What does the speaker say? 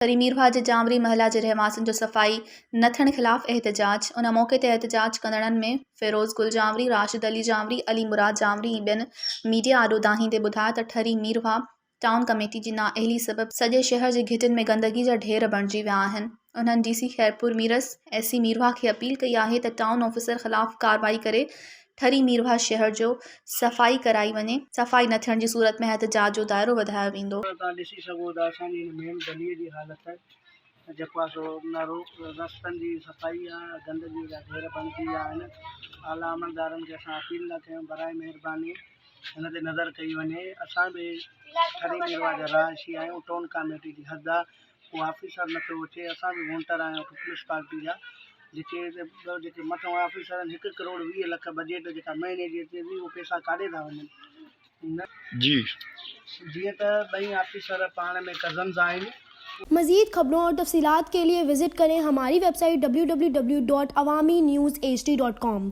ठरी मीरवा जे जामरी महला जे रहवासियुनि जो सफ़ाई न थियण ख़िलाफ़ एहतजाज। उन मौक़े ते एहतजाज कंदड़नि में फ़िरोज़ गुल जामरी, राशिद अली जामरी, अली मुराद जामरी ऐं ॿियनि मीडिया आॾो दाहींदे ॿुधायो त ठरी मीरवा टाउन कमेटी जी नाअहली सबबि सॼे शहर जे घिटियुनि में गंदगी जा ढेर बणिजी विया आहिनि। उन्हनि DC खैरपुर मीरस SC मीरवा खे अपील कई आहे त टाउन ऑफिसर ख़िलाफ़ कार्रवाई करे ठरी मीरवा शहर जो सफ़ाई कराई वञे। सफ़ाई न थियण जी सूरत में एहतजाज जो दाइरो वधायो वेंदो। तव्हां ॾिसी सघो था असांजी मेन गलीअ जी हालत जेको आहे सो रस्तनि जी सफ़ाई आहे, गंदगी जा ढेर बणिजी विया आहिनि। आला अमलदारनि खे असां अपील था कयूं बराए महिरबानी हिन ते नज़र कई वञे। असां बि ठरी मीरवा जा रहायशी आहियूं, टाउन कमेटी जी हद आहे, उहो ऑफिसर नथो अचे। असां बि वोटर आहियूं पीपल्स पार्टी जा, जेके मथां ऑफिसर आहिनि 1 करोड़ 20 लख बजट जेका महीने जी अचे थी, उहे पैसा काॾे था वञनि जी। जीअं त ॿई ऑफिसर पाण में कज़न्स आहिनि। मज़ीद खबरों और तफसीलात के लिए विजिट करें हमारी वेबसाइट www.awamiNewsHD.com।